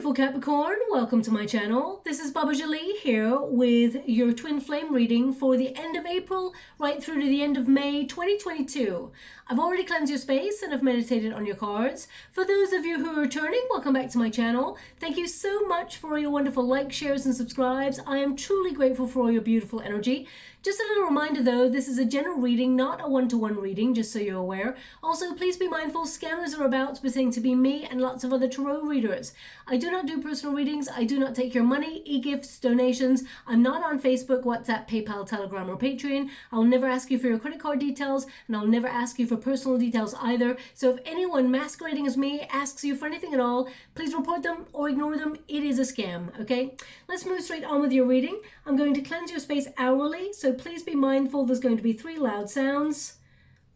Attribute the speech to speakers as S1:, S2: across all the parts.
S1: beautiful Capricorn, welcome to my channel. This is Baba Jolie here with your twin flame reading for the end of April right through to the end of May 2022. I've already cleansed your space and I've meditated on your cards. For those of you who are returning, welcome back to my channel. Thank you so much for all your wonderful likes, shares and subscribes. I am truly grateful for all your beautiful energy. Just a little reminder though, this is a general reading, not a one-to-one reading, just so you're aware. Also, please be mindful, scammers are about pretending to be me and lots of other tarot readers. I do not do personal readings. I do not take your money, e-gifts, donations. I'm not on Facebook, WhatsApp, PayPal, Telegram, or Patreon. I'll never ask you for your credit card details, and I'll never ask you for personal details either. So if anyone masquerading as me asks you for anything at all, please report them or ignore them. It is a scam, okay? Let's move straight on with your reading. I'm going to cleanse your space hourly, so please be mindful. There's going to be 3 loud sounds.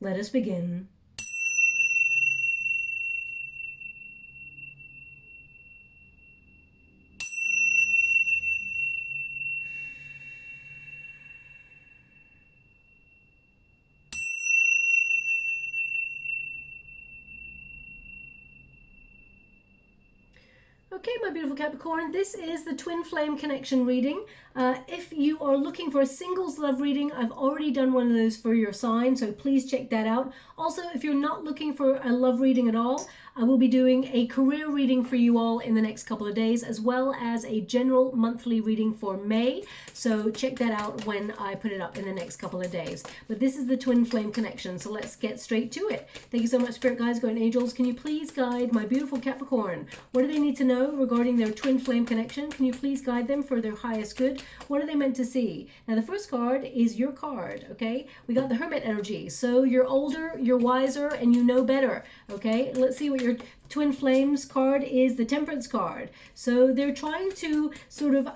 S1: Let us begin. Okay, my beautiful Capricorn, this is the Twin Flame Connection reading. If you are looking for a singles love reading, I've already done one of those for your sign, so please check that out. Also, if you're not looking for a love reading at all, I will be doing a career reading for you all in the next couple of days, as well as a general monthly reading for May. So check that out when I put it up in the next couple of days. But this is the Twin Flame Connection, so let's get straight to it. Thank you so much, Spirit Guides, Guardian Angels. Can you please guide my beautiful Capricorn? What do they need to know regarding their Twin Flame Connection? Can you please guide them for their highest good? What are they meant to see? Now, the first card is your card, okay? We got the Hermit energy. So you're older, you're wiser, and you know better, okay? Let's see what your Twin Flames card is. The Temperance card. So they're trying to sort of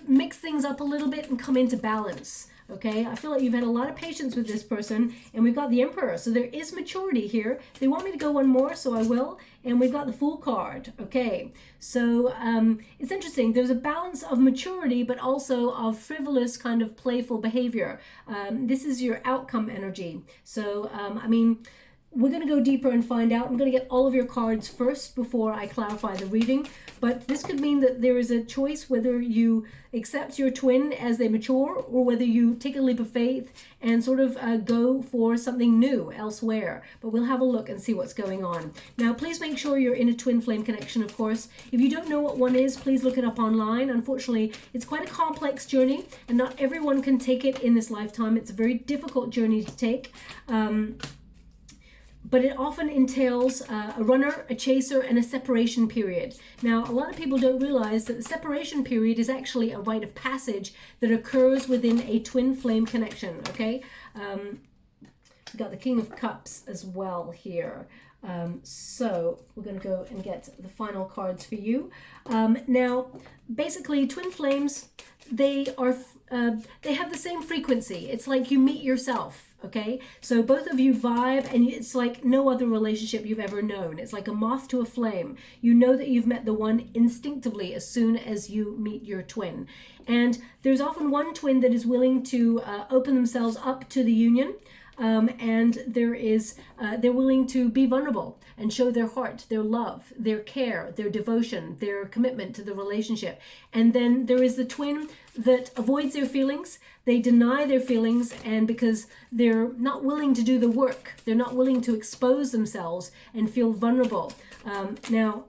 S1: mix things up a little bit and come into balance. Okay, I feel like you've had a lot of patience with this person, and we've got the Emperor, so there is maturity here. They want me to go one more, so I will, and we've got the Fool card. Okay, so it's interesting. There's a balance of maturity, but also of frivolous kind of playful behavior. This is your outcome energy. So, I mean, we're going to go deeper and find out. I'm going to get all of your cards first before I clarify the reading. But this could mean that there is a choice whether you accept your twin as they mature, or whether you take a leap of faith and sort of go for something new elsewhere. But we'll have a look and see what's going on. Now, please make sure you're in a twin flame connection, of course. If you don't know what one is, please look it up online. Unfortunately, it's quite a complex journey, and not everyone can take it in this lifetime. It's a very difficult journey to take. But it often entails a runner, a chaser, and a separation period. Now, a lot of people don't realize that the separation period is actually a rite of passage that occurs within a twin flame connection, okay? We've got the King of Cups as well here. So we're going to go and get the final cards for you. Now, basically, twin flames, they have the same frequency. It's like you meet yourself. Okay, so both of you vibe, and it's like no other relationship you've ever known. It's like a moth to a flame. You know that you've met the one instinctively as soon as you meet your twin. And there's often one twin that is willing to open themselves up to the union. And they're willing to be vulnerable and show their heart, their love, their care, their devotion, their commitment to the relationship. And then there is the twin that avoids their feelings. They deny their feelings, and because they're not willing to do the work, they're not willing to expose themselves and feel vulnerable. Now,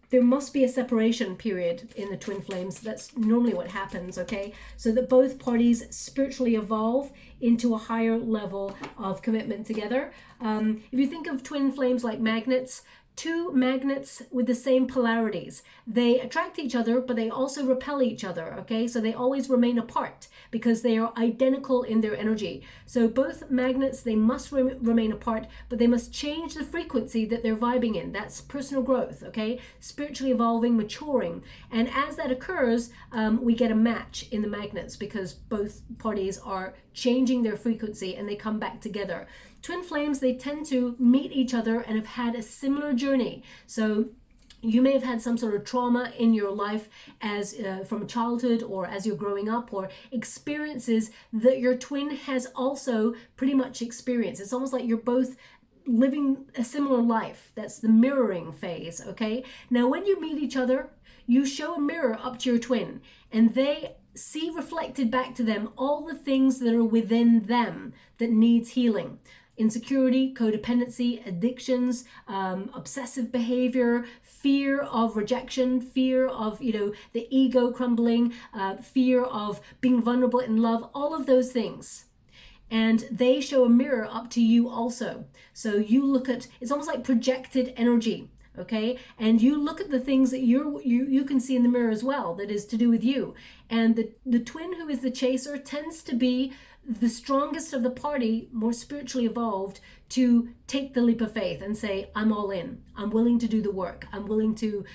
S1: there must be a separation period in the twin flames. That's normally what happens, okay? So that both parties spiritually evolve into a higher level of commitment together. If you think of twin flames like magnets, 2 magnets with the same polarities. They attract each other, but they also repel each other, okay? So they always remain apart because they are identical in their energy. So both magnets, they must remain apart, but they must change the frequency that they're vibing in. That's personal growth, okay? Spiritually evolving, maturing. And as that occurs, we get a match in the magnets because both parties are changing their frequency and they come back together. Twin flames, they tend to meet each other and have had a similar journey. So you may have had some sort of trauma in your life as from childhood, or as you're growing up, or experiences that your twin has also pretty much experienced. It's almost like you're both living a similar life. That's the mirroring phase, okay? Now, when you meet each other, you show a mirror up to your twin, and they see reflected back to them all the things that are within them that needs healing. Insecurity, codependency, addictions, obsessive behavior, fear of rejection, fear of, the ego crumbling, fear of being vulnerable in love, all of those things. And they show a mirror up to you also. So you look at, it's almost like projected energy, okay? And you look at the things that you can see in the mirror as well, that is to do with you. And the twin who is the chaser tends to be the strongest of the party, more spiritually evolved, to take the leap of faith and say, I'm all in. I'm willing to do the work. I'm willing to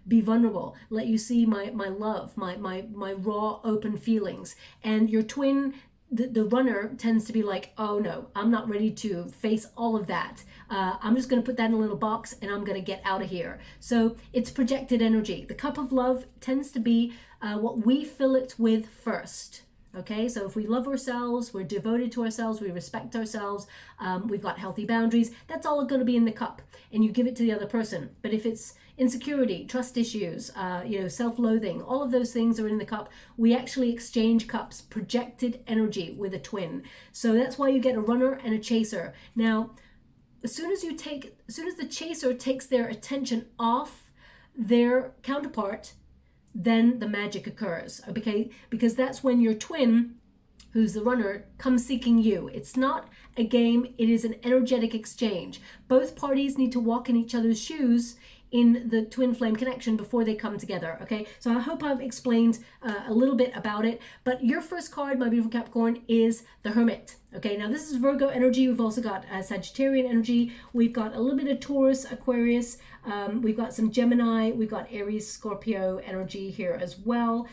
S1: be vulnerable. Let you see my love, my raw, open feelings. And your twin, the runner, tends to be like, oh no, I'm not ready to face all of that. I'm just going to put that in a little box and I'm going to get out of here. So it's projected energy. The cup of love tends to be what we fill it with first. Okay, so if we love ourselves, we're devoted to ourselves, we respect ourselves, we've got healthy boundaries, that's all going to be in the cup, and you give it to the other person. But if it's insecurity, trust issues, self-loathing, all of those things are in the cup. We actually exchange cups, projected energy with a twin. So that's why you get a runner and a chaser. Now, as soon as the chaser takes their attention off their counterpart, then the magic occurs, okay? Because that's when your twin, who's the runner, comes seeking you. It's not a game, it is an energetic exchange. Both parties need to walk in each other's shoes in the twin flame connection before they come together, okay? So I hope I've explained a little bit about it, but your first card, my beautiful Capricorn, is the Hermit, okay? Now this is Virgo energy. We've also got Sagittarian energy. We've got a little bit of Taurus, Aquarius. We've got some Gemini. We've got Aries, Scorpio energy here as well.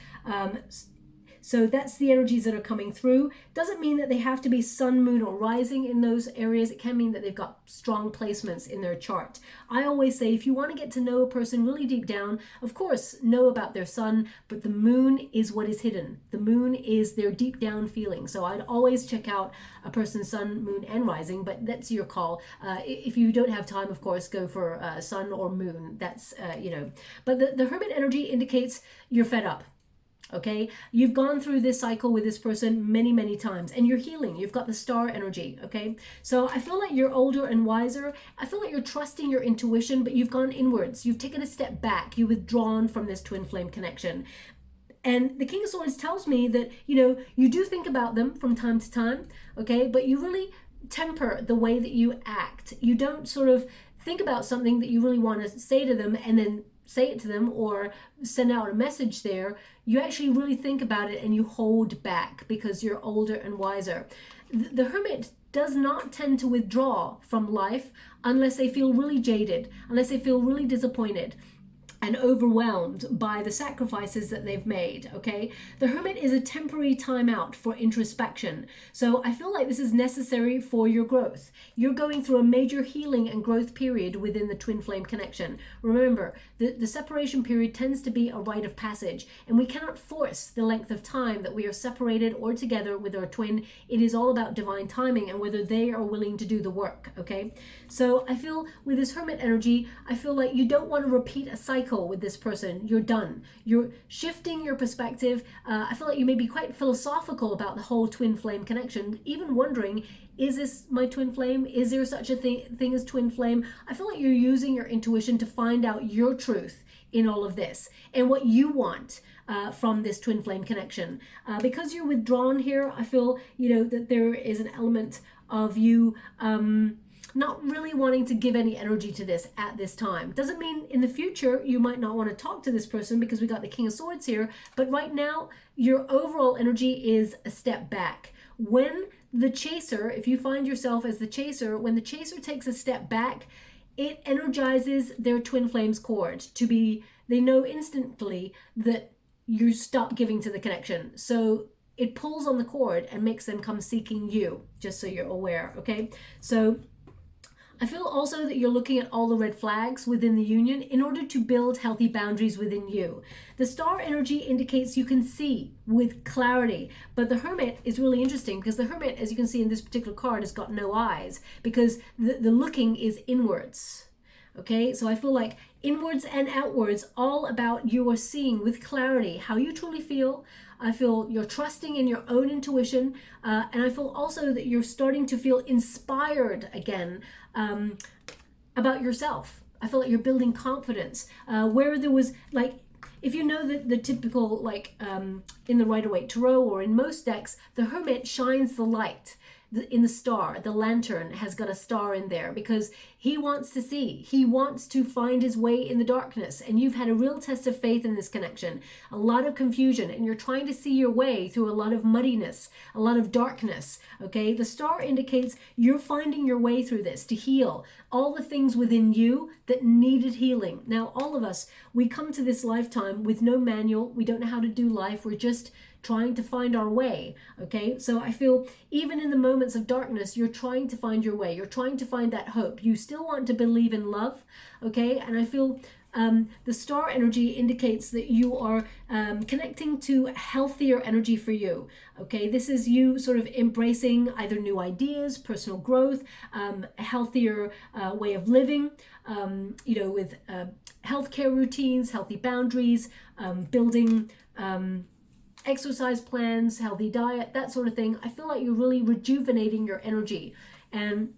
S1: So that's the energies that are coming through. Doesn't mean that they have to be sun, moon, or rising in those areas. It can mean that they've got strong placements in their chart. I always say, if you want to get to know a person really deep down, of course, know about their sun, but the moon is what is hidden. The moon is their deep down feeling. So I'd always check out a person's sun, moon, and rising, but that's your call. If you don't have time, of course, go for sun or moon. That's, But the Hermit energy indicates you're fed up. Okay, you've gone through this cycle with this person many, many times, and you're healing. You've got the star energy, okay? So I feel like you're older and wiser. I feel like you're trusting your intuition, but you've gone inwards. You've taken a step back. You've withdrawn from this twin flame connection. And the King of Swords tells me that, you do think about them from time to time, okay? But you really temper the way that you act. You don't sort of think about something that you really want to say to them and then say it to them or send out a message there. You actually really think about it and you hold back because you're older and wiser. The Hermit does not tend to withdraw from life unless they feel really jaded, unless they feel really disappointed and overwhelmed by the sacrifices that they've made, okay? The Hermit is a temporary timeout for introspection. So I feel like this is necessary for your growth. You're going through a major healing and growth period within the twin flame connection. Remember, the separation period tends to be a rite of passage, and we cannot force the length of time that we are separated or together with our twin. It is all about divine timing and whether they are willing to do the work, okay? So I feel with this Hermit energy, I feel like you don't want to repeat a cycle with this person. You're done. You're shifting your perspective. I feel like you may be quite philosophical about the whole twin flame connection, even wondering, is this my twin flame? Is there such a thing as twin flame? I feel like you're using your intuition to find out your truth in all of this and what you want from this twin flame connection. Because you're withdrawn here, I feel, that there is an element of you not really wanting to give any energy to this at this time. Doesn't mean in the future you might not want to talk to this person because we got the King of Swords here, but right now your overall energy is a step back. When the chaser, if you find yourself as the chaser, when the chaser takes a step back, it energizes their twin flames cord to be, they know instantly that you stop giving to the connection. So it pulls on the cord and makes them come seeking you, just so you're aware, okay? So I feel also that you're looking at all the red flags within the union in order to build healthy boundaries within you. The star energy indicates you can see with clarity, but the hermit is really interesting because the hermit, as you can see in this particular card, has got no eyes because the looking is inwards. Okay, so I feel like inwards and outwards, all about you are seeing with clarity how you truly feel. I feel you're trusting in your own intuition, and I feel also that you're starting to feel inspired again about yourself. I feel like you're building confidence where there was like, if you know that the typical like in the Rider-Waite Tarot or in most decks, the hermit shines the light in the star. The lantern has got a star in there because he wants to see, he wants to find his way in the darkness, and you've had a real test of faith in this connection, a lot of confusion, and you're trying to see your way through a lot of muddiness, a lot of darkness. Okay, the star indicates you're finding your way through this to heal all the things within you that needed healing. Now, all of us, we come to this lifetime with no manual. We don't know how to do life. We're just trying to find our way. Okay, so I feel even in the moments of darkness, you're trying to find your way. You're trying to find that hope. You still want to believe in love. Okay, and I feel the star energy indicates that you are connecting to healthier energy for you. Okay, this is you sort of embracing either new ideas, personal growth, a healthier way of living, you know, with healthcare routines, healthy boundaries, building exercise plans, healthy diet, that sort of thing. I feel like you're really rejuvenating your energy, and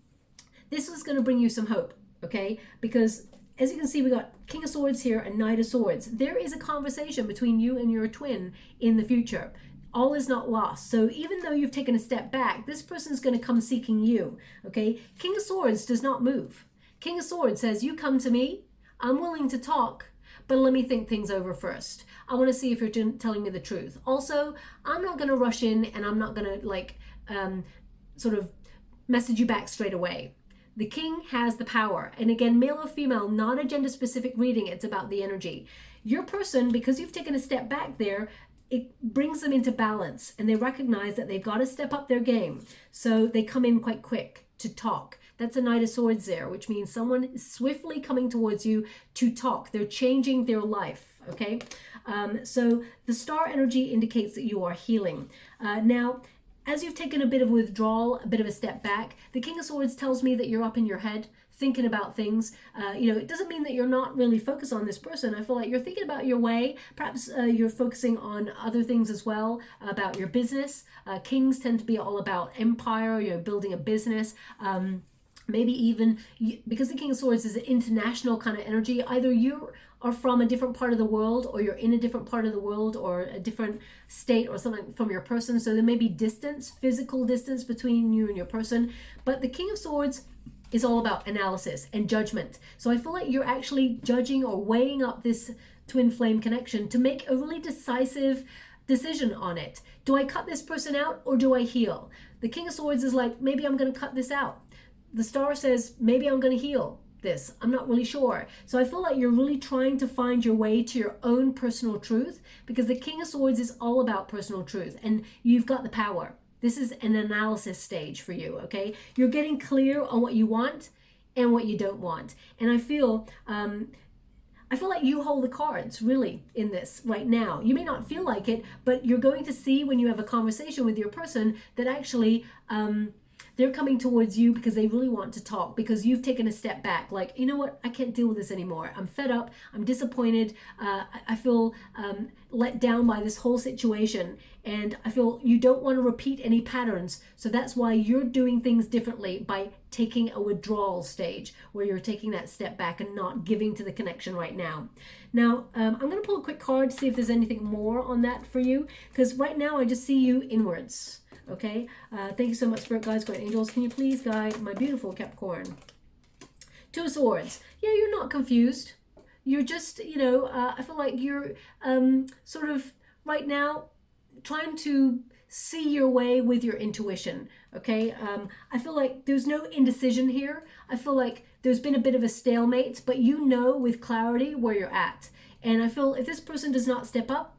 S1: this is going to bring you some hope. Okay, because as you can see, we got King of Swords here and Knight of Swords. There is a conversation between you and your twin in the future. All is not lost. So even though you've taken a step back, this person is going to come seeking you. Okay, King of Swords does not move. King of Swords says, you come to me, I'm willing to talk, but let me think things over first. I want to see if you're telling me the truth. Also, I'm not going to rush in, and I'm not going to like sort of message you back straight away. The king has the power. And again, male or female, not a gender specific reading. It's about the energy. Your person, because you've taken a step back there, it brings them into balance, and they recognize that they've got to step up their game. So they come in quite quick to talk. That's a Knight of Swords there, which means someone is swiftly coming towards you to talk. They're changing their life, okay? So the star energy indicates that you are healing. Now, as you've taken a bit of withdrawal, a bit of a step back, the King of Swords tells me that you're up in your head, thinking about things. You know, it doesn't mean that you're not really focused on this person. I feel like you're thinking about your way. Perhaps you're focusing on other things as well, about your business. Kings tend to be all about empire, you know, building a business. Maybe even, because the King of Swords is an international kind of energy, either you are from a different part of the world, or you're in a different part of the world, or a different state or something from your person. So there may be distance, physical distance between you and your person. But the King of Swords is all about analysis and judgment. So I feel like you're actually judging or weighing up this twin flame connection to make a really decisive decision on it. Do I cut this person out, or do I heal? The King of Swords is like, maybe I'm going to cut this out. The star says, maybe I'm going to heal this. I'm not really sure. So I feel like you're really trying to find your way to your own personal truth, because the King of Swords is all about personal truth, and you've got the power. This is an analysis stage for you, okay? You're getting clear on what you want and what you don't want. And I feel like you hold the cards really in this right now. You may not feel like it, but you're going to see when you have a conversation with your person that actually they're coming towards you because they really want to talk, because you've taken a step back. Like, you know what? I can't deal with this anymore. I'm fed up. I'm disappointed. I feel let down by this whole situation. And I feel you don't want to repeat any patterns. So that's why you're doing things differently, by taking a withdrawal stage where you're taking that step back and not giving to the connection right now. Now, I'm going to pull a quick card to see if there's anything more on that for you, because right now I just see you inwards. Okay, thank you so much, Spirit Guides, Guardian Angels. Can you please guide my beautiful Capricorn? Two of Swords. Yeah, you're not confused. You're just, you know, I feel like you're sort of right now trying to see your way with your intuition. Okay, I feel like there's no indecision here. I feel like there's been a bit of a stalemate, but you know with clarity where you're at. And I feel if this person does not step up,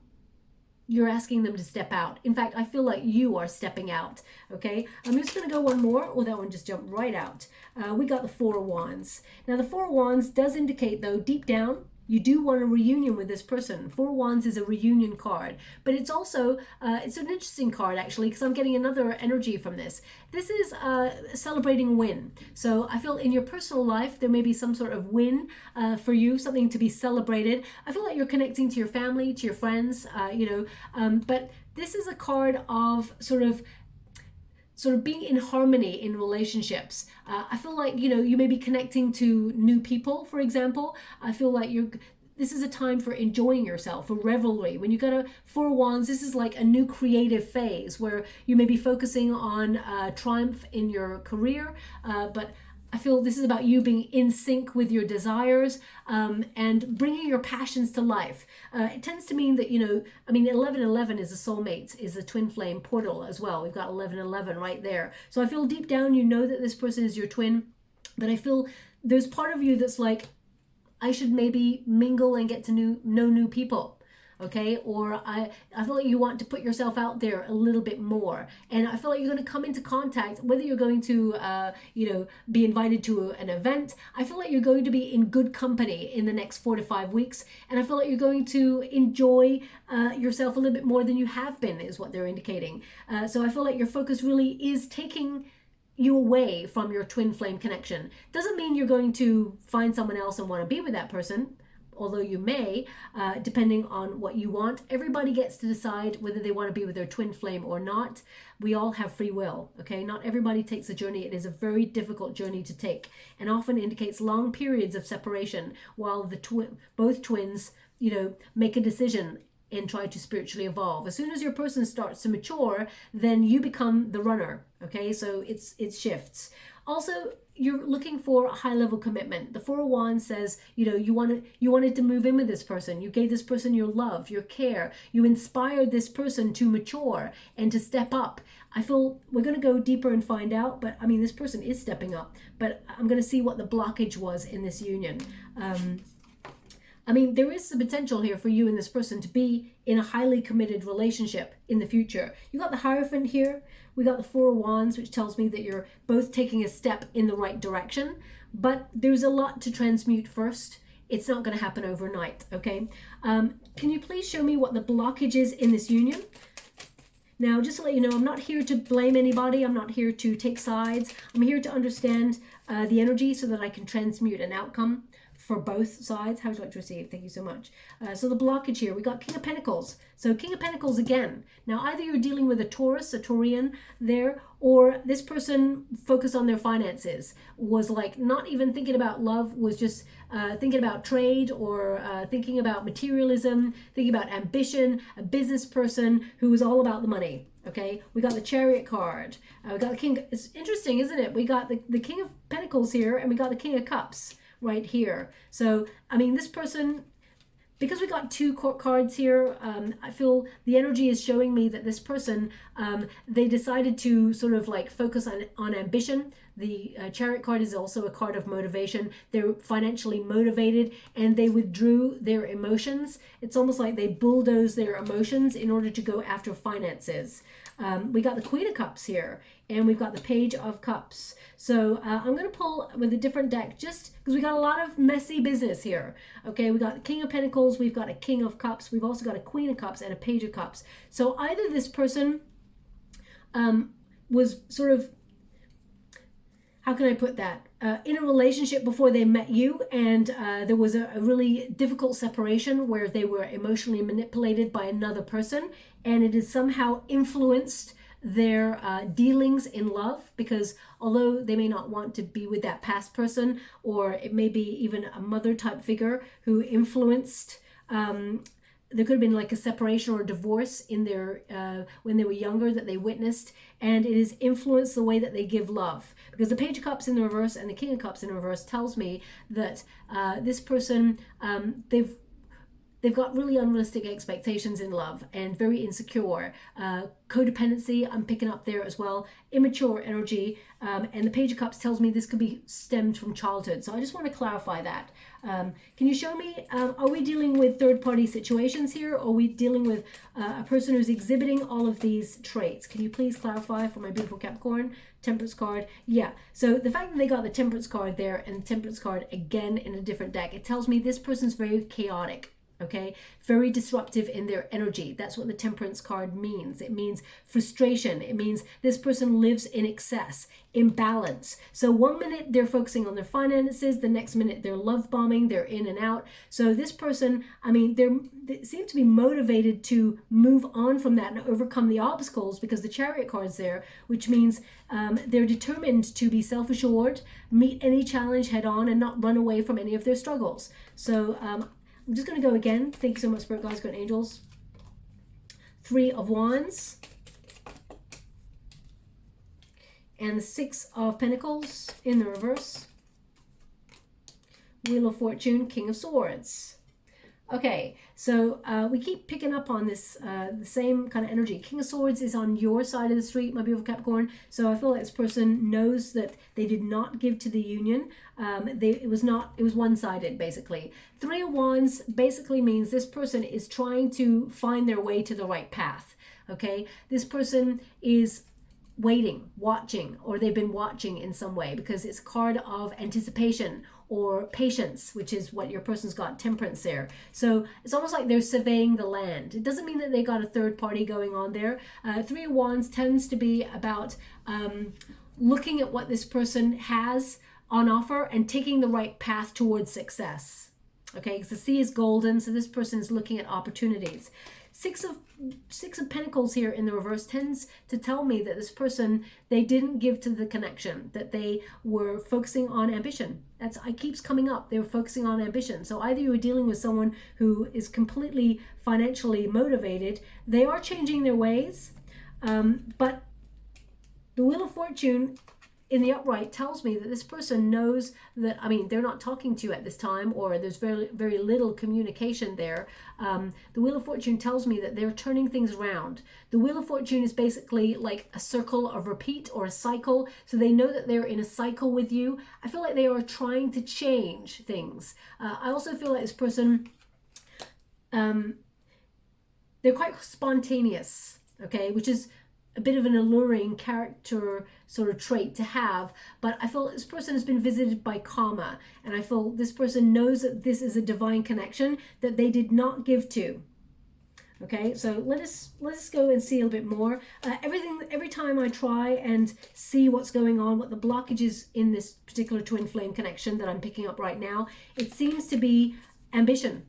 S1: you're asking them to step out. In fact, I feel like you are stepping out, okay? I'm just going to go one more. Oh, that one just jumped right out. We got the Four of Wands. Now, the Four of Wands does indicate, though, deep down, you do want a reunion with this person. Four of Wands is a reunion card, but it's also, it's an interesting card actually, because I'm getting another energy from this. This is celebrating a win. So I feel in your personal life, there may be some sort of win for you, something to be celebrated. I feel like you're connecting to your family, to your friends, but this is a card of sort of being in harmony in relationships. I feel like, you may be connecting to new people, for example. I feel like this is a time for enjoying yourself, for revelry. When you got a Four of Wands, this is like a new creative phase where you may be focusing on triumph in your career, but I feel this is about you being in sync with your desires and bringing your passions to life. It tends to mean that, 1111 is a soulmate, is a twin flame portal as well. We've got 1111 right there. So I feel deep down, that this person is your twin, but I feel there's part of you that's like, I should maybe mingle and get to know new people. Okay, or I feel like you want to put yourself out there a little bit more, and I feel like you're going to come into contact, whether you're going to be invited to an event. I feel like you're going to be in good company in the next 4 to 5 weeks, and I feel like you're going to enjoy yourself a little bit more than you have been, is what they're indicating. So I feel like your focus really is taking you away from your twin flame connection. Doesn't mean you're going to find someone else and want to be with that person, although you may, depending on what you want. Everybody gets to decide whether they want to be with their twin flame or not. We all have free will, okay? Not everybody takes a journey. It is a very difficult journey to take, and often indicates long periods of separation while both twins, make a decision and try to spiritually evolve. As soon as your person starts to mature, then you become the runner, okay? So it shifts. Also, you're looking for a high level commitment. The Four of Wands says, you wanted to move in with this person. You gave this person your love, your care. You inspired this person to mature and to step up. I feel we're going to go deeper and find out, but this person is stepping up, but I'm going to see what the blockage was in this union. There is the potential here for you and this person to be in a highly committed relationship in the future. You got the Hierophant here. We got the Four of Wands, which tells me that you're both taking a step in the right direction, but there's a lot to transmute first. It's not going to happen overnight, okay? Can you please show me what the blockage is in this union? Now, just to let you know, I'm not here to blame anybody. I'm not here to take sides. I'm here to understand the energy so that I can transmute an outcome for both sides. How would you like to receive? Thank you so much. So the blockage here, we got King of Pentacles. So King of Pentacles again. Now, either you're dealing with a Taurus, a Taurian there, or this person focused on their finances, was like not even thinking about love, was just thinking about trade, or thinking about materialism, thinking about ambition, a business person who was all about the money. Okay, we got the Chariot card. We got the King. It's interesting, isn't it? We got the King of Pentacles here, and we got the King of Cups right here. So this person, because we got two court cards here, I feel the energy is showing me that this person, they decided to sort of like focus on ambition. The Chariot card is also a card of motivation. They're financially motivated and they withdrew their emotions. It's almost like they bulldozed their emotions in order to go after finances. We got the Queen of Cups here, and we've got the Page of Cups. So I'm going to pull with a different deck just because we got a lot of messy business here. Okay, we got the King of Pentacles, we've got a King of Cups, we've also got a Queen of Cups and a Page of Cups. So either this person was sort of, how can I put that? In a relationship before they met you, and there was a really difficult separation where they were emotionally manipulated by another person, and it has somehow influenced their dealings in love, because although they may not want to be with that past person, or it may be even a mother type figure who influenced, there could have been like a separation or a divorce in their when they were younger that they witnessed, and it has influenced the way that they give love. Because the Page of Cups in the reverse and the King of Cups in the reverse tells me that this person, they've got really unrealistic expectations in love and very insecure. Codependency, I'm picking up there as well. Immature energy. And the Page of Cups tells me this could be stemmed from childhood. So I just want to clarify that. Can you show me, are we dealing with third-party situations here? Or are we dealing with a person who's exhibiting all of these traits? Can you please clarify for my beautiful Capricorn? Temperance card. Yeah. So the fact that they got the Temperance card there and the Temperance card again in a different deck, it tells me this person's very chaotic. Okay, very disruptive in their energy. That's what the Temperance card means. It means frustration. It means this person lives in excess, imbalance. So one minute they're focusing on their finances, the next minute they're love bombing, they're in and out. So this person, I mean, they seem to be motivated to move on from that and overcome the obstacles, because the Chariot card's there, which means they're determined to be self-assured, meet any challenge head on, and not run away from any of their struggles. So I'm just going to go again. Thank you so much, Spirit Guides, Good Angels. 3 of Wands. And the 6 of Pentacles in the reverse. Wheel of Fortune, King of Swords. Okay, so we keep picking up on this, the same kind of energy. King of Swords is on your side of the street, my beautiful Capricorn. So I feel like this person knows that they did not give to the union. It was one-sided, basically. 3 of Wands basically means this person is trying to find their way to the right path. Okay, this person is waiting, watching, or they've been watching in some way, because it's a card of anticipation or patience, which is what your person's got, Temperance there. So it's almost like they're surveying the land. It doesn't mean that they got a third party going on there. 3 of Wands tends to be about looking at what this person has on offer and taking the right path towards success. Okay, because the sea is golden, so this person is looking at opportunities. Six of Pentacles here in the reverse tends to tell me that this person, they didn't give to the connection, that they were focusing on ambition. It keeps coming up. They were focusing on ambition. So either you were dealing with someone who is completely financially motivated, they are changing their ways, but the Wheel of Fortune in the upright tells me that this person knows that, I mean, they're not talking to you at this time, or there's very, very little communication there. The Wheel of Fortune tells me that they're turning things around. The Wheel of Fortune is basically like a circle of repeat or a cycle. So they know that they're in a cycle with you. I feel like they are trying to change things. I also feel like this person, they're quite spontaneous, okay, which is a bit of an alluring character sort of trait to have, but I feel this person has been visited by karma, and I feel this person knows that this is a divine connection that they did not give to. Okay, so let us go and see a little bit more. Every time I try and see what's going on, what the blockage is in this particular twin flame connection that I'm picking up right now, it seems to be ambition.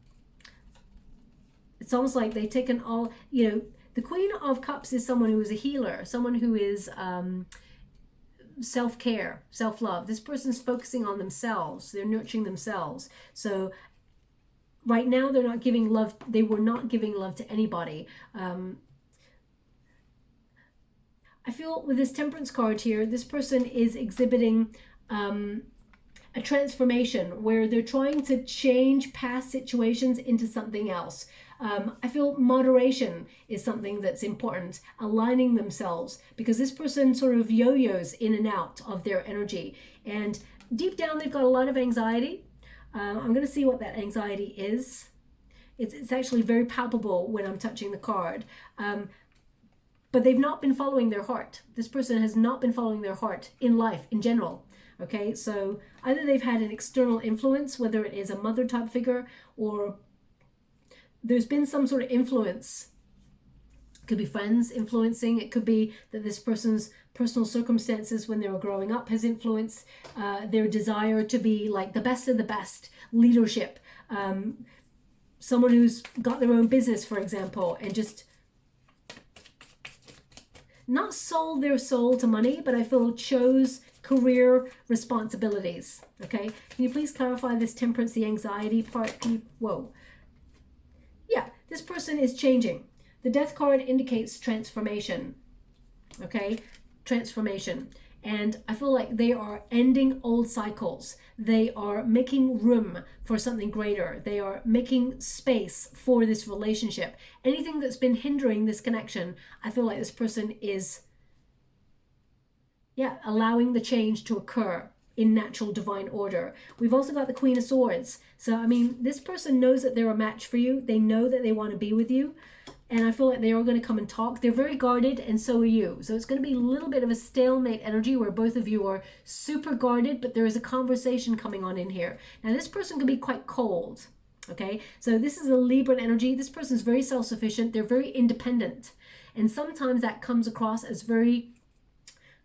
S1: It's almost like they've taken all, you know, the Queen of Cups is someone who is a healer, someone who is self-care, self-love. This person's focusing on themselves. They're nurturing themselves. So right now they're not giving love. They were not giving love to anybody. I feel with this Temperance card here, this person is exhibiting a transformation where they're trying to change past situations into something else. I feel moderation is something that's important, aligning themselves, because this person sort of yo-yos in and out of their energy. And deep down, they've got a lot of anxiety. I'm going to see what that anxiety is. It's actually very palpable when I'm touching the card. But they've not been following their heart. This person has not been following their heart in life in general. Okay, so either they've had an external influence, whether it is a mother type figure, or there's been some sort of influence. It could be friends influencing. It could be that this person's personal circumstances when they were growing up has influenced their desire to be like the best of the best, leadership. Someone who's got their own business, for example, and just not sold their soul to money, but I feel chose career responsibilities. Okay, can you please clarify this Temperance, the anxiety part? Whoa. Yeah, this person is changing. The Death card indicates transformation. Okay, transformation. And I feel like they are ending old cycles. They are making room for something greater. They are making space for this relationship. Anything that's been hindering this connection, I feel like this person is, yeah, allowing the change to occur in natural divine order. We've also got the Queen of Swords. So, I mean, this person knows that they're a match for you. They know that they want to be with you. And I feel like they are going to come and talk. They're very guarded, and so are you. So it's going to be a little bit of a stalemate energy where both of you are super guarded, but there is a conversation coming on in here. Now, this person can be quite cold, okay? So this is a Libra energy. This person is very self-sufficient. They're very independent. And sometimes that comes across as very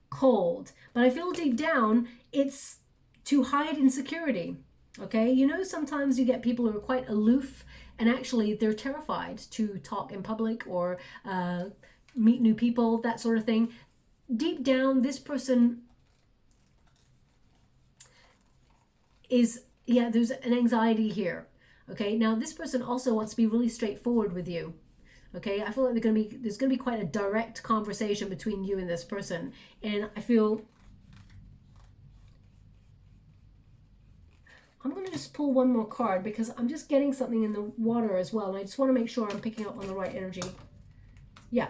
S1: cold. But I feel deep down, it's to hide insecurity, okay? You know, sometimes you get people who are quite aloof, and actually they're terrified to talk in public or meet new people, that sort of thing. Deep down, this person is, yeah, there's an anxiety here. Okay, now this person also wants to be really straightforward with you. Okay, I feel like there's gonna be quite a direct conversation between you and this person. And I feel I'm going to just pull one more card because I'm just getting something in the water as well. And I just want to make sure I'm picking up on the right energy. Yeah,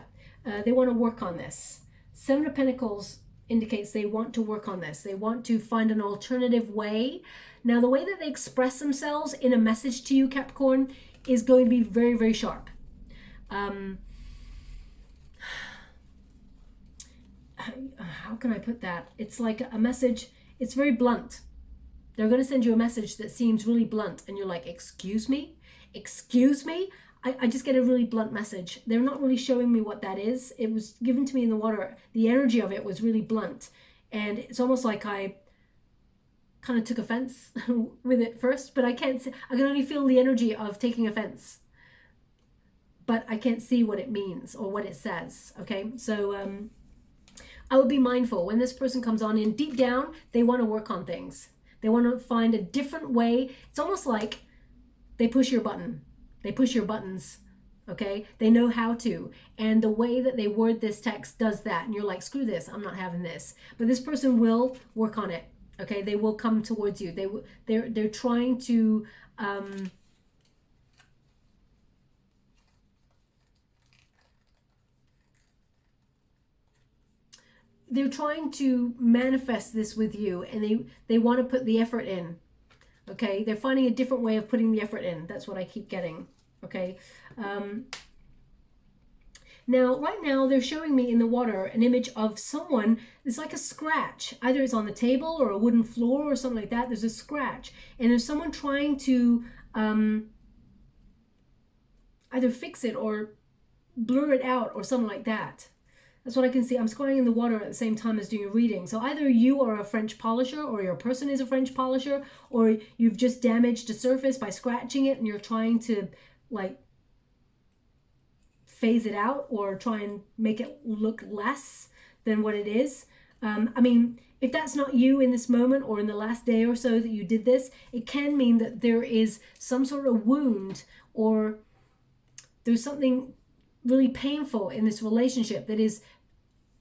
S1: they want to work on this. Seven of Pentacles indicates they want to work on this. They want to find an alternative way. Now, the way that they express themselves in a message to you, Capricorn, is going to be very, very sharp. How can I put that? It's like a message. It's very blunt. They're going to send you a message that seems really blunt, and you're like, excuse me? Excuse me? I just get a really blunt message. They're not really showing me what that is. It was given to me in the water. The energy of it was really blunt. And it's almost like I kind of took offense with it first, but I can only feel the energy of taking offense. But I can't see what it means or what it says, okay? So I would be mindful when this person comes on in. Deep down, they want to work on things. They want to find a different way. It's almost like they push your button. They push your buttons, okay? They know how to. And the way that they word this text does that. And you're like, screw this, I'm not having this. But this person will work on it, okay? They will come towards you. They're trying to... they're trying to manifest this with you, and they want to put the effort in, okay? They're finding a different way of putting the effort in. That's what I keep getting, okay? Now, right now, they're showing me in the water an image of someone. It's like a scratch. Either it's on the table or a wooden floor or something like that. There's a scratch, and there's someone trying to either fix it or blur it out or something like that. That's what I can see. I'm scrying in the water at the same time as doing a reading. So either you are a French polisher, or your person is a French polisher, or you've just damaged a surface by scratching it and you're trying to like phase it out or try and make it look less than what it is. I mean, if that's not you in this moment or in the last day or so that you did this, it can mean that there is some sort of wound or there's something really painful in this relationship that is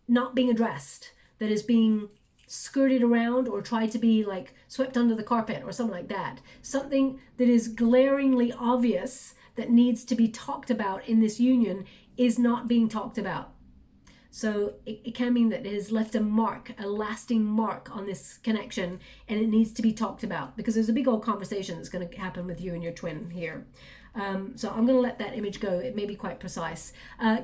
S1: not being addressed, that is being skirted around or tried to be like swept under the carpet or something like that. Something that is glaringly obvious that needs to be talked about in this union is not being talked about. So it can mean that it has left a mark, a lasting mark on this connection, and it needs to be talked about because there's a big old conversation that's going to happen with you and your twin here. So I'm going to let that image go. It may be quite precise.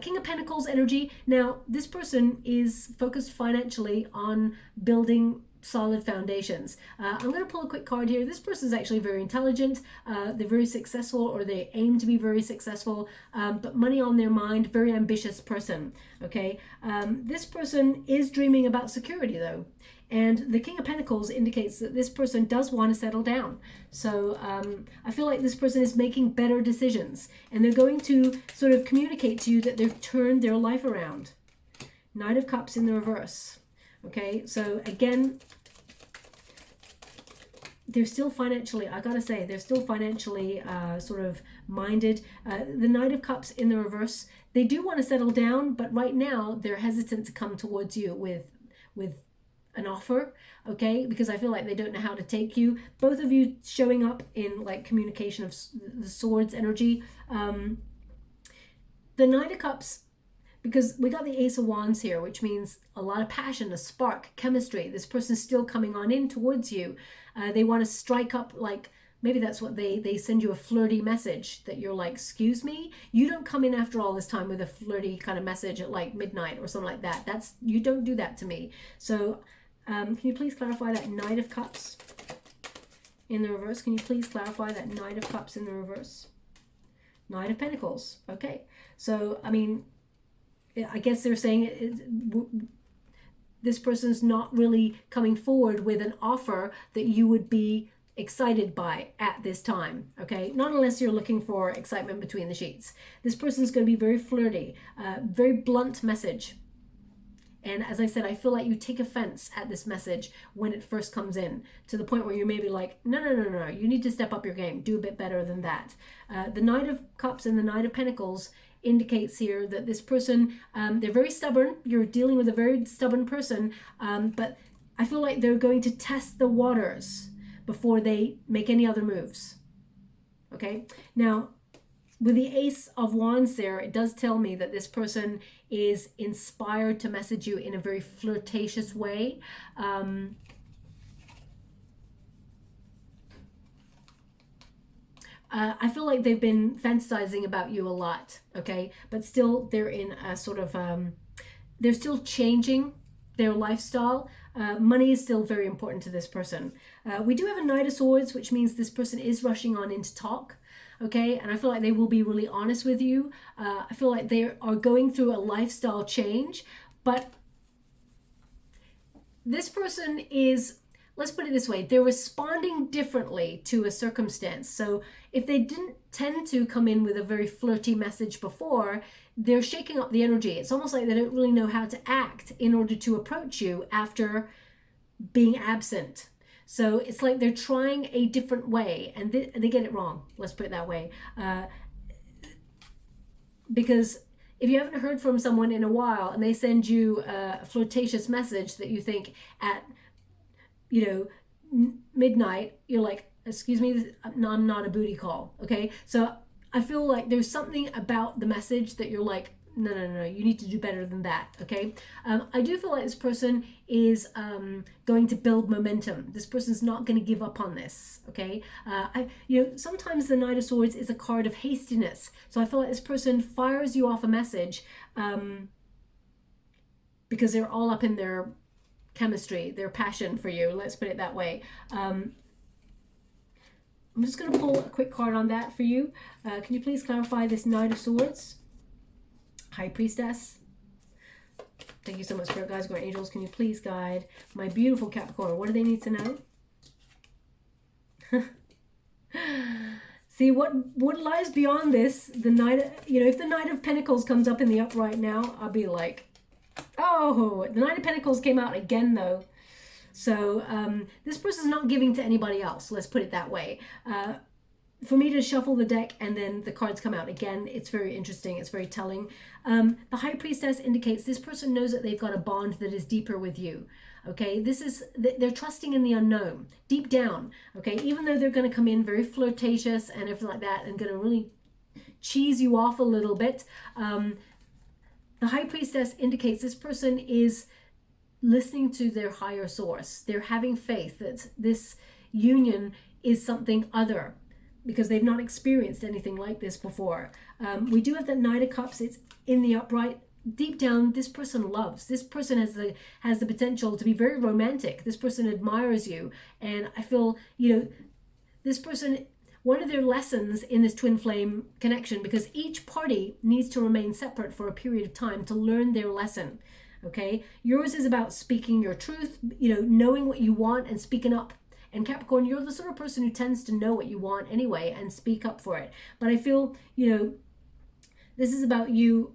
S1: King of Pentacles energy. Now, this person is focused financially on building solid foundations. I'm going to pull a quick card here. This person is actually very intelligent. They're very successful, or they aim to be very successful, but money on their mind, very ambitious person. Okay. This person is dreaming about security though. And the King of Pentacles indicates that this person does want to settle down. So I feel like this person is making better decisions, and they're going to sort of communicate to you that they've turned their life around. Knight of Cups in the reverse. Okay, so again, they're still financially, I gotta say, they're still financially sort of minded. The Knight of Cups in the reverse, they do want to settle down, but right now they're hesitant to come towards you with an offer, okay? Because I feel like they don't know how to take you. Both of you showing up in like communication of the swords energy. The Knight of Cups, because we got the Ace of Wands here, which means a lot of passion, a spark, chemistry. This person's still coming on in towards you. They want to strike up, like, maybe that's what they send you a flirty message that you're like, excuse me? You don't come in after all this time with a flirty kind of message at like midnight or something like that. You don't do that to me. So can you please clarify that Knight of Cups in the reverse? Can you please clarify that Knight of Cups in the reverse? Knight of Pentacles. Okay. So, I mean, I guess they're saying this person's not really coming forward with an offer that you would be excited by at this time, okay? Not unless you're looking for excitement between the sheets. This person's going to be very flirty, very blunt message. And as I said, I feel like you take offense at this message when it first comes in, to the point where you're maybe like, no, you need to step up your game, do a bit better than that. The Knight of Cups and the Knight of Pentacles indicates here that this person, they're very stubborn. You're dealing with a very stubborn person, but I feel like they're going to test the waters before they make any other moves. Okay, now with the Ace of Wands there, it does tell me that this person is inspired to message you in a very flirtatious way. I feel like they've been fantasizing about you a lot, okay? But still, they're in a sort of, they're still changing their lifestyle. Money is still very important to this person. We do have a Knight of Swords, which means this person is rushing on in to talk, okay? And I feel like they will be really honest with you. I feel like they are going through a lifestyle change, but this person is, let's put it this way, they're responding differently to a circumstance. So if they didn't tend to come in with a very flirty message before, they're shaking up the energy. It's almost like they don't really know how to act in order to approach you after being absent. So it's like they're trying a different way, and they get it wrong. Let's put it that way. Because if you haven't heard from someone in a while and they send you a flirtatious message that you think at, you know, midnight, you're like, excuse me, no, I'm not a booty call, okay? So I feel like there's something about the message that you're like, no, you need to do better than that, okay? I do feel like this person is going to build momentum. This person's not going to give up on this, okay? You know, sometimes the Knight of Swords is a card of hastiness. So I feel like this person fires you off a message because they're all up in their chemistry, their passion for you. Let's put it that way. I'm just going to pull a quick card on that for you. Can you please clarify this Knight of Swords? High Priestess. Thank you so much, Spirit Guides, Guardian Angels. Can you please guide my beautiful Capricorn? What do they need to know? See, what lies beyond this? The Knight, you know, if the Knight of Pentacles comes up in the upright now, I'll be like, oh, the Knight of Pentacles came out again, though. So this person's not giving to anybody else. Let's put it that way. For me to shuffle the deck and then the cards come out again, it's very interesting. It's very telling. The High Priestess indicates this person knows that they've got a bond that is deeper with you. Okay, this is, they're trusting in the unknown deep down. Okay, even though they're going to come in very flirtatious and everything like that and going to really cheese you off a little bit. The High Priestess indicates this person is listening to their higher source. They're having faith that this union is something other, because they've not experienced anything like this before. We do have the Knight of Cups. It's in the upright. Deep down, this person loves. This person has the potential to be very romantic. This person admires you. And I feel, you know, this person, one of their lessons in this twin flame connection, because each party needs to remain separate for a period of time to learn their lesson. Okay? Yours is about speaking your truth, you know, knowing what you want and speaking up. And Capricorn, you're the sort of person who tends to know what you want anyway and speak up for it. But I feel, you know, this is about you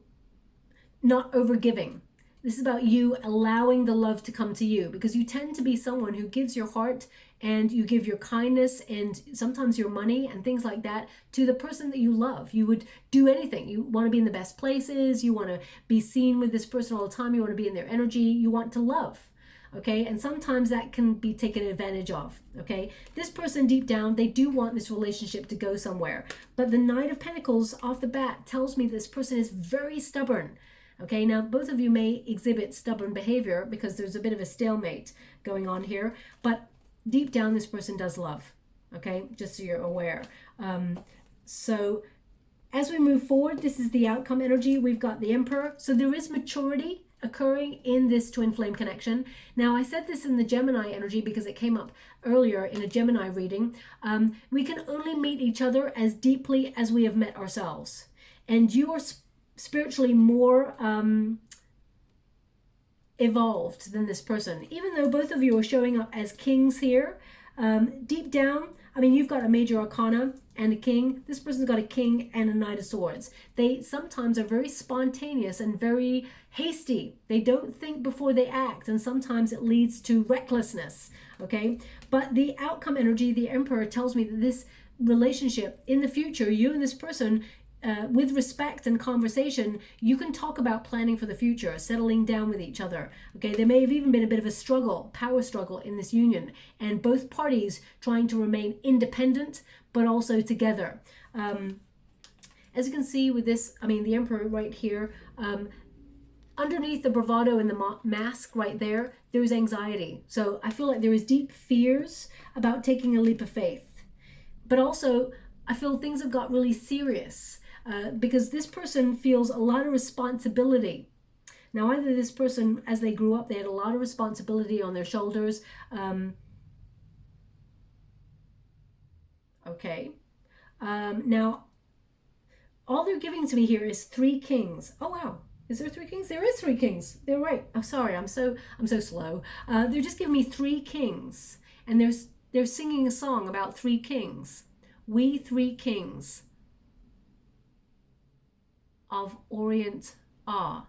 S1: not overgiving. This is about you allowing the love to come to you, because you tend to be someone who gives your heart and you give your kindness and sometimes your money and things like that to the person that you love. You would do anything. You want to be in the best places. You want to be seen with this person all the time. You want to be in their energy. You want to love. okay? And sometimes that can be taken advantage of, okay? This person deep down, they do want this relationship to go somewhere. But the Knight of Pentacles off the bat tells me this person is very stubborn, okay? Now, both of you may exhibit stubborn behavior because there's a bit of a stalemate going on here. But deep down, this person does love, okay? Just so you're aware. So as we move forward, this is the outcome energy. We've got the Emperor. So there is maturity occurring in this twin flame connection. Now, I said this in the Gemini energy because it came up earlier in a Gemini reading. We can only meet each other as deeply as we have met ourselves. And you are spiritually more evolved than this person. Even though both of you are showing up as kings here, deep down, I mean, you've got a major arcana and a king. This person's got a king and a Knight of Swords. They sometimes are very spontaneous and very hasty. They don't think before they act, and sometimes it leads to recklessness, okay? But the outcome energy, the Emperor, tells me that this relationship in the future, you and this person, with respect and conversation, you can talk about planning for the future, settling down with each other. Okay, there may have even been a bit of a struggle, power struggle in this union, and both parties trying to remain independent, but also together. As you can see with this, I mean, the Emperor right here, underneath the bravado and the mask right there, there is anxiety. So I feel like there is deep fears about taking a leap of faith. But also, I feel things have got really serious. Because this person feels a lot of responsibility. Now, either this person, as they grew up, they had a lot of responsibility on their shoulders. Okay. Now, all they're giving to me here is 3 kings. Oh, wow. Is there 3 kings? There is 3 kings. They're right. Oh, sorry. I'm so slow. They're just giving me 3 kings. And they're singing a song about 3 kings. We 3 kings of Orient are.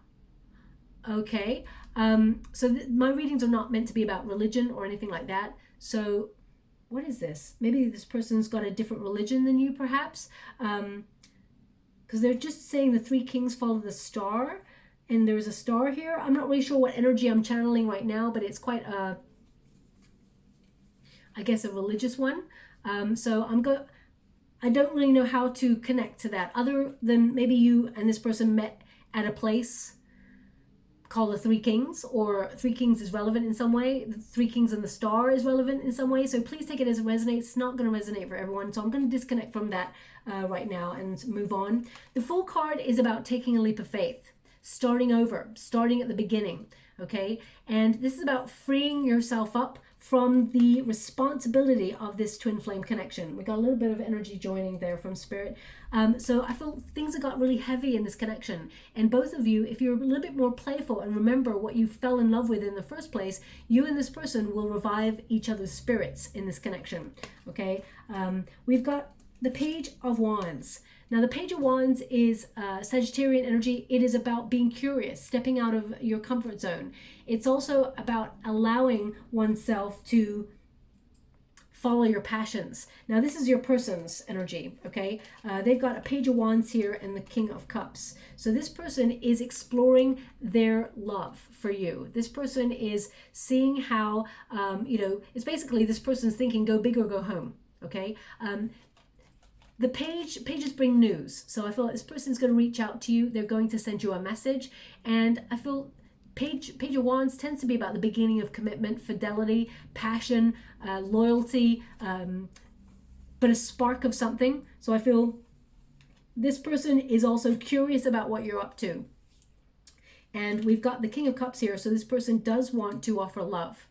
S1: Okay, so my readings are not meant to be about religion or anything like that. So what is this? Maybe this person's got a different religion than you, perhaps, because they're just saying the 3 kings follow the star, and there's a star here. I'm not really sure what energy I'm channeling right now, but it's quite a, I guess, a religious one. So I don't really know how to connect to that, other than maybe you and this person met at a place called the 3 Kings, or 3 Kings is relevant in some way. The 3 Kings and the star is relevant in some way. So please take it as it resonates. It's not going to resonate for everyone. So I'm going to disconnect from that right now and move on. The Fool card is about taking a leap of faith, starting over, starting at the beginning. Okay. And this is about freeing yourself up from the responsibility of this twin flame connection. We got a little bit of energy joining there from Spirit. So I feel things have got really heavy in this connection. And both of you, if you're a little bit more playful and remember what you fell in love with in the first place, you and this person will revive each other's spirits in this connection. Okay. We've got the Page of Wands. Now, the Page of Wands is Sagittarian energy. It is about being curious, stepping out of your comfort zone. It's also about allowing oneself to follow your passions. Now, this is your person's energy, okay? They've got a Page of Wands here and the King of Cups. So this person is exploring their love for you. This person is seeing how, it's basically this person's thinking, go big or go home, okay? The pages bring news. So I feel like this person's going to reach out to you. They're going to send you a message. And I feel Page of Wands tends to be about the beginning of commitment, fidelity, passion, loyalty, but a spark of something. So I feel this person is also curious about what you're up to. And we've got the King of Cups here. So this person does want to offer love.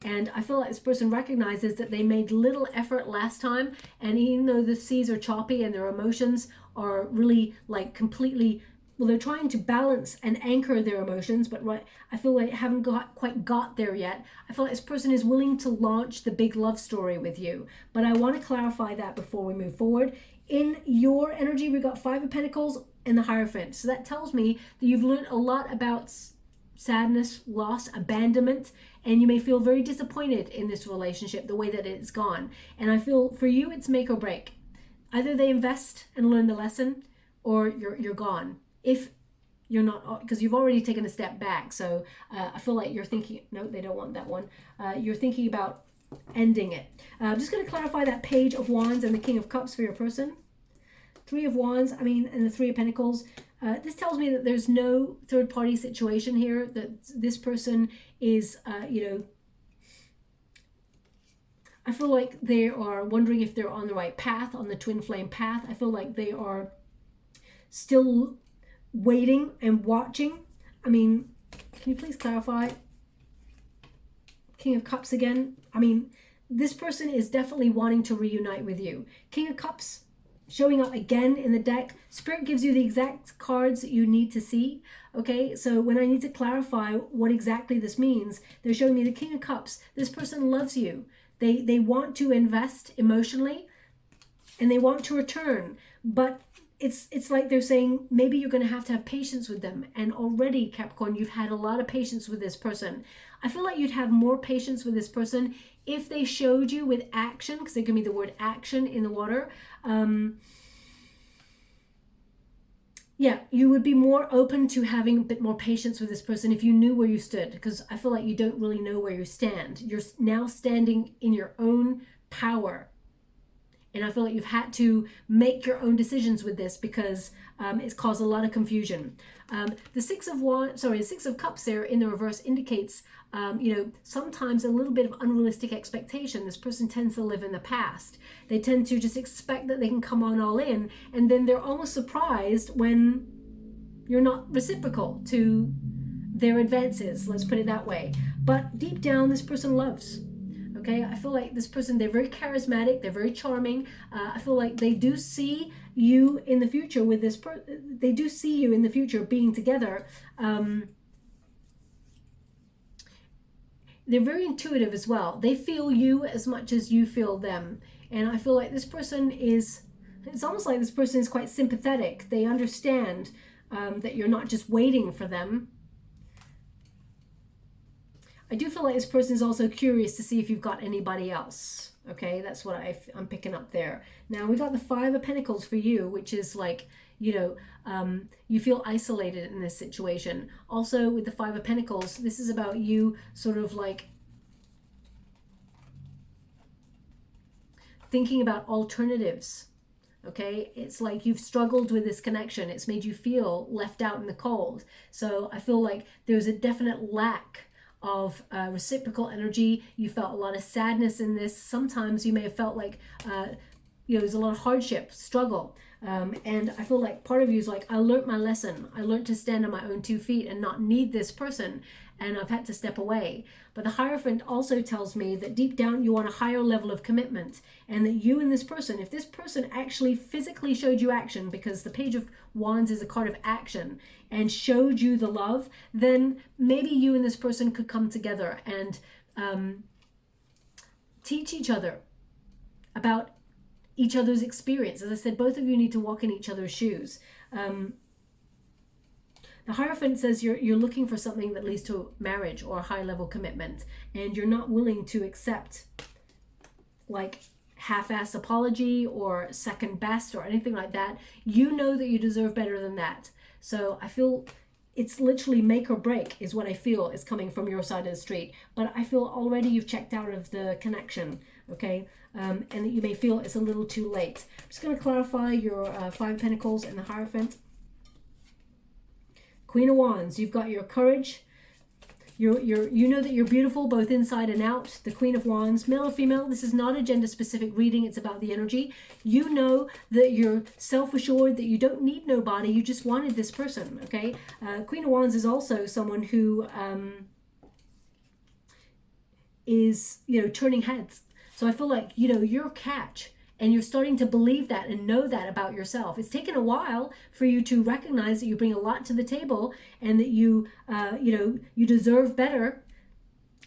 S1: And I feel like this person recognizes that they made little effort last time. And even though the seas are choppy and their emotions are really like completely, well, they're trying to balance and anchor their emotions, but I feel like haven't quite got there yet. I feel like this person is willing to launch the big love story with you. But I want to clarify that before we move forward. In your energy, we got 5 of Pentacles and the Hierophant. So that tells me that you've learned a lot about sadness, loss, abandonment, and you may feel very disappointed in this relationship, the way that it's gone. And I feel for you, it's make or break. Either they invest and learn the lesson, or you're gone. If you're not, because you've already taken a step back. So I feel like you're thinking, no, they don't want that one. You're thinking about ending it. I'm just going to clarify that Page of Wands and the King of Cups for your person. Three of Wands, I mean, and the Three of Pentacles. This tells me that there's no third party situation here, that this person is, you know, I feel like they are wondering if they're on the right path, on the twin flame path. I feel like they are still waiting and watching. I mean, can you please clarify? King of Cups again. I mean, this person is definitely wanting to reunite with you. King of Cups showing up again in the deck. Spirit gives you the exact cards that you need to see. Okay, so when I need to clarify what exactly this means, they're showing me the King of Cups. This person loves you. They want to invest emotionally and they want to return, but it's like they're saying maybe you're going to have patience with them. And already, Capricorn, you've had a lot of patience with this person. I feel like you'd have more patience with this person if they showed you with action, because they give me the word action in the water. Yeah, you would be more open to having a bit more patience with this person if you knew where you stood, because I feel like you don't really know where you stand. You're now standing in your own power. And I feel like you've had to make your own decisions with this because it's caused a lot of confusion. The Six of Cups there in the reverse indicates, you know, sometimes a little bit of unrealistic expectation. This person tends to live in the past. They tend to just expect that they can come on all in, and then they're almost surprised when you're not reciprocal to their advances. Let's put it that way. But deep down, this person loves. Okay, I feel like this person, they're very charismatic, they're very charming. I feel like they do see you in the future with this they do see you in the future being together. They're very intuitive as well. They feel you as much as you feel them. And I feel like this person is, it's almost like this person is quite sympathetic. They understand that you're not just waiting for them. I do feel like this person is also curious to see if you've got anybody else. Okay, that's what I'm picking up there. Now we got the Five of Pentacles for you, which is like, you know, you feel isolated in this situation. Also with the Five of Pentacles, this is about you sort of like thinking about alternatives. Okay, it's like you've struggled with this connection. It's made you feel left out in the cold. So I feel like there's a definite lack of reciprocal energy. You felt a lot of sadness in this. Sometimes you may have felt like you know, there's a lot of hardship, struggle, and I feel like part of you is like, I learned my lesson. I learned to stand on my own 2 feet and not need this person, and I've had to step away. But the Hierophant also tells me that deep down you want a higher level of commitment, and that you and this person, if this person actually physically showed you action, because the Page of Wands is a card of action, and showed you the love, then maybe you and this person could come together and teach each other about each other's experience. As I said, both of you need to walk in each other's shoes. The Hierophant says you're looking for something that leads to marriage or a high level commitment, and you're not willing to accept like half-ass apology or second best or anything like that. You know that you deserve better than that. So I feel it's literally make or break is what I feel is coming from your side of the street. But I feel already you've checked out of the connection, okay? And that you may feel it's a little too late. I'm just going to clarify your Five of Pentacles and the Hierophant. Queen of Wands, you've got your courage. You know that you're beautiful both inside and out. The Queen of Wands, male or female, this is not a gender specific reading, it's about the energy. You know that you're self-assured, that you don't need nobody, you just wanted this person, okay? Queen of Wands is also someone who is, you know, turning heads. So I feel like, you know, you're a catch. And you're starting to believe that and know that about yourself. It's taken a while for you to recognize that you bring a lot to the table and that you, you know, you deserve better.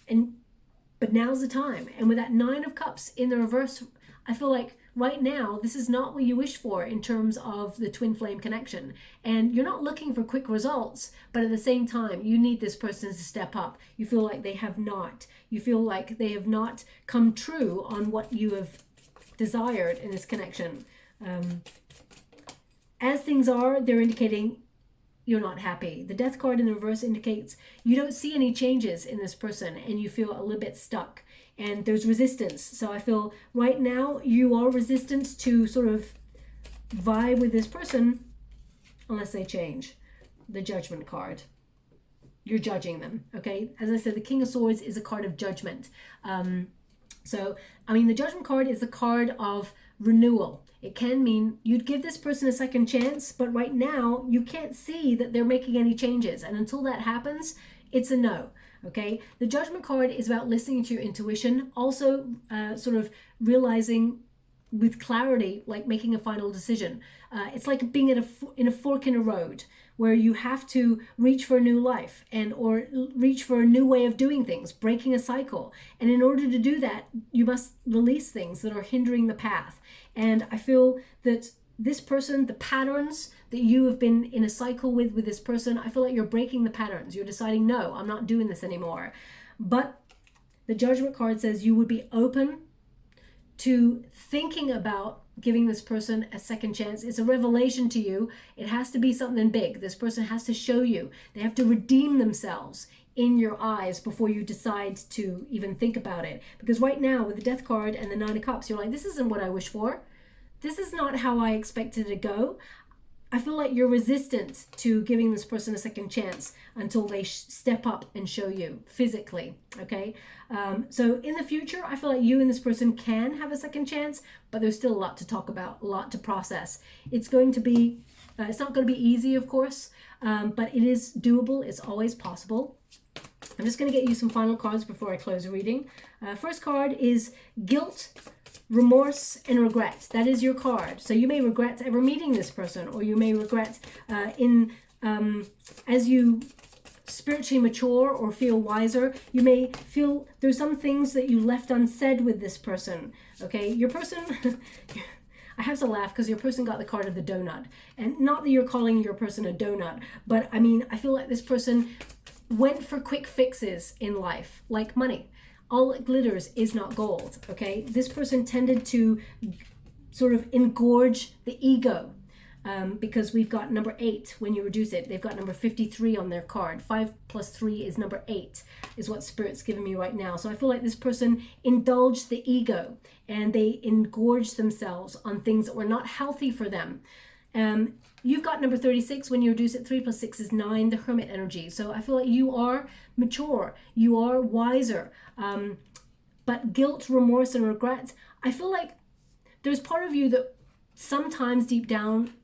S1: But now's the time. And with that Nine of Cups in the reverse, I feel like right now, this is not what you wish for in terms of the twin flame connection. And you're not looking for quick results, but at the same time, you need this person to step up. You feel like they have not. You feel like they have not come true on what you have desired in this connection. As things are, they're indicating, you're not happy. The death card in the reverse indicates you don't see any changes in this person and you feel a little bit stuck and there's resistance. So I feel right now you are resistant to sort of vibe with this person unless they change. The Judgment card. You're judging them, okay? As I said, the King of Swords is a card of judgment. So, I mean, the Judgment card is the card of renewal. It can mean you'd give this person a second chance, but right now you can't see that they're making any changes. And until that happens, it's a no, okay? The Judgment card is about listening to your intuition, also sort of realizing with clarity, like making a final decision. It's like being in a fork in a road where you have to reach for a new life or reach for a new way of doing things, breaking a cycle. And in order to do that, you must release things that are hindering the path. And I feel that this person, the patterns that you have been in a cycle with this person, I feel like you're breaking the patterns. You're deciding, no, I'm not doing this anymore. But the Judgment card says you would be open to thinking about giving this person a second chance. It's a revelation to you. It has to be something big. This person has to show you. They have to redeem themselves in your eyes before you decide to even think about it. Because right now with the Death card and the Nine of Cups, you're like, this isn't what I wish for. This is not how I expected it to go. I feel like you're resistant to giving this person a second chance until they step up and show you physically, okay? So in the future, I feel like you and this person can have a second chance, but there's still a lot to talk about, a lot to process. It's going to be, it's not going to be easy, of course, but it is doable. It's always possible. I'm just going to get you some final cards before I close the reading. First card is Guilt, Remorse, and Regret. That is your card. So you may regret ever meeting this person, or you may regret as you spiritually mature or feel wiser, you may feel there's some things that you left unsaid with this person, okay? Your person, I have to laugh because your person got the card of the donut. And not that you're calling your person a donut, but I mean, I feel like this person went for quick fixes in life, like money. All that glitters is not gold, okay? This person tended to sort of engorge the ego because we've got number 8 when you reduce it. They've got number 53 on their card. 5 plus 3 is number 8, is what Spirit's giving me right now. So I feel like this person indulged the ego and they engorged themselves on things that were not healthy for them. You've got number 36. When you reduce it, 3 plus 6 is 9, the Hermit energy. So I feel like you are mature, you are wiser. But guilt, remorse, and regret, I feel like there's part of you that sometimes deep down,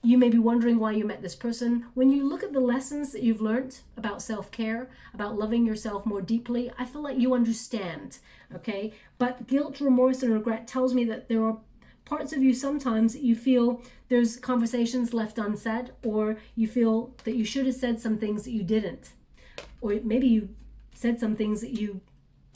S1: you may be wondering why you met this person. When you look at the lessons that you've learned about self-care, about loving yourself more deeply, I feel like you understand, okay? But guilt, remorse, and regret tells me that there are parts of you sometimes you feel there's conversations left unsaid, or you feel that you should have said some things that you didn't. Or maybe you said some things that you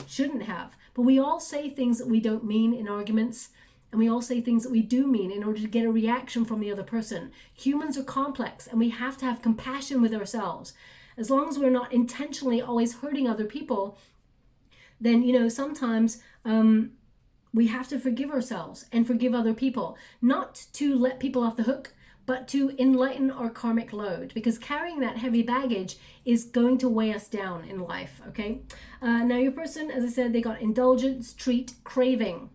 S1: shouldn't have. But we all say things that we don't mean in arguments, and we all say things that we do mean in order to get a reaction from the other person. Humans are complex, and we have to have compassion with ourselves. As long as we're not intentionally always hurting other people, then, you know, sometimes we have to forgive ourselves and forgive other people. Not to let people off the hook, but to enlighten our karmic load, because carrying that heavy baggage is going to weigh us down in life, okay? Now your person, as I said, they got indulgence, treat, craving,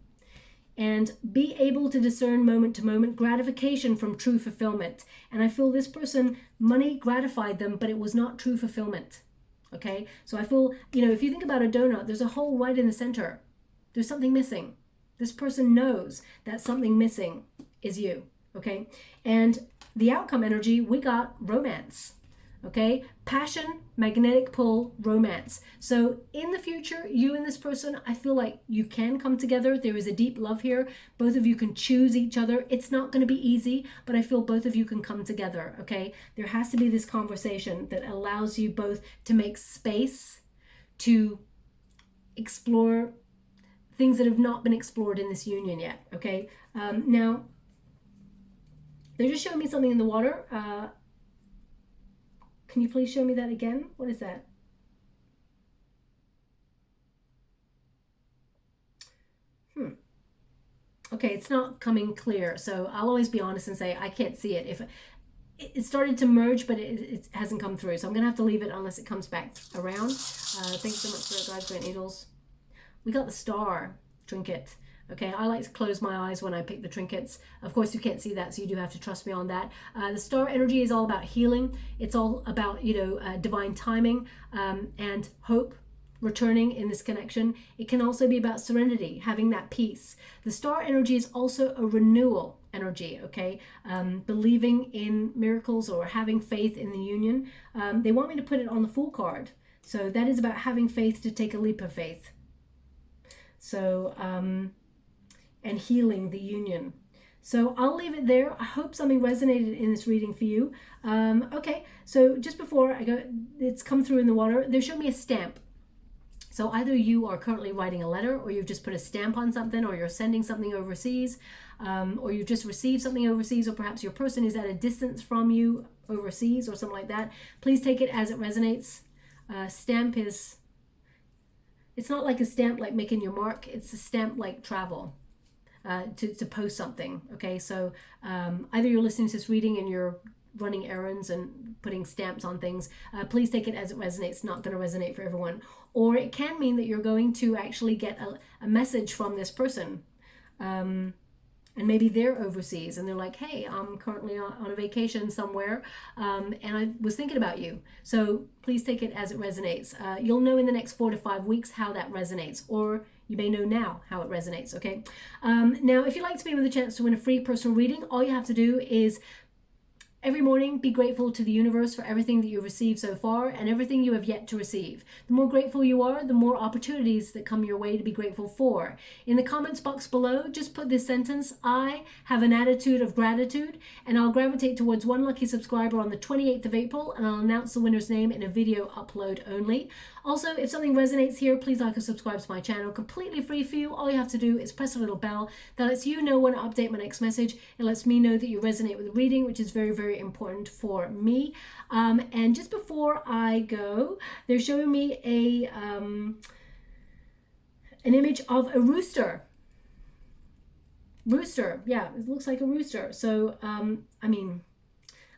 S1: and be able to discern moment to moment gratification from true fulfillment. And I feel this person, money gratified them, but it was not true fulfillment, okay? So I feel, you know, if you think about a donut, there's a hole right in the center. There's something missing. This person knows that something missing is you, okay? And the outcome energy, we got romance, okay? Passion, magnetic pull, romance. So in the future, you and this person, I feel like you can come together. There is a deep love here. Both of you can choose each other. It's not going to be easy, but I feel both of you can come together, okay? There has to be this conversation that allows you both to make space to explore things that have not been explored in this union yet, okay? Now, they're just showing me something in the water. Can you please show me that again? What is that? Okay, it's not coming clear. So I'll always be honest and say, I can't see it. it started to merge, but it hasn't come through. So I'm going to have to leave it unless it comes back around. Thanks so much for that, guys. Great needles. We got the star trinket. Okay, I like to close my eyes when I pick the trinkets. Of course, you can't see that, so you do have to trust me on that. The star energy is all about healing. It's all about, divine timing and hope returning in this connection. It can also be about serenity, having that peace. The star energy is also a renewal energy, okay? Believing in miracles or having faith in the union. They want me to put it on the Fool card. So that is about having faith to take a leap of faith. So, and healing the union. So I'll leave it there. I hope something resonated in this reading for you. Okay, so just before I go, it's come through in the water. They showed me a stamp. So either you are currently writing a letter, or you've just put a stamp on something, or you're sending something overseas, or you've just received something overseas, or perhaps your person is at a distance from you overseas or something like that. Please take it as it resonates. Stamp is, it's not like a stamp like making your mark. It's a stamp like travel. To post something. Okay, so either you're listening to this reading and you're running errands and putting stamps on things, please take it as it resonates. It's not going to resonate for everyone. Or it can mean that you're going to actually get a message from this person. And maybe they're overseas and they're like, hey, I'm currently on a vacation somewhere and I was thinking about you. So please take it as it resonates. You'll know in the next 4 to 5 weeks how that resonates, or you may know now how it resonates, okay? Now, if you'd like to be with a chance to win a free personal reading, all you have to do is every morning be grateful to the universe for everything that you've received so far and everything you have yet to receive. The more grateful you are, the more opportunities that come your way to be grateful for. In the comments box below, just put this sentence: I have an attitude of gratitude, and I'll gravitate towards one lucky subscriber on the 28th of April, and I'll announce the winner's name in a video upload only. Also, if something resonates here, please like and subscribe to my channel. Completely free for you. All you have to do is press a little bell that lets you know when I update my next message. It lets me know that you resonate with the reading, which is very, very important for me. And just before I go, they're showing me an image of a rooster. Rooster, yeah, it looks like a rooster. So, I mean,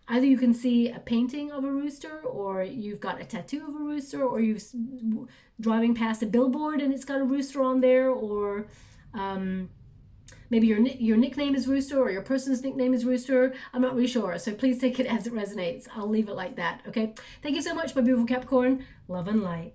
S1: either you can see a painting of a rooster, or you've got a tattoo of a rooster, or you're driving past a billboard and it's got a rooster on there, or maybe your nickname is Rooster, or your person's nickname is Rooster. I'm not really sure. So please take it as it resonates. I'll leave it like that, okay? Thank you so much, my beautiful Capricorn. Love and light.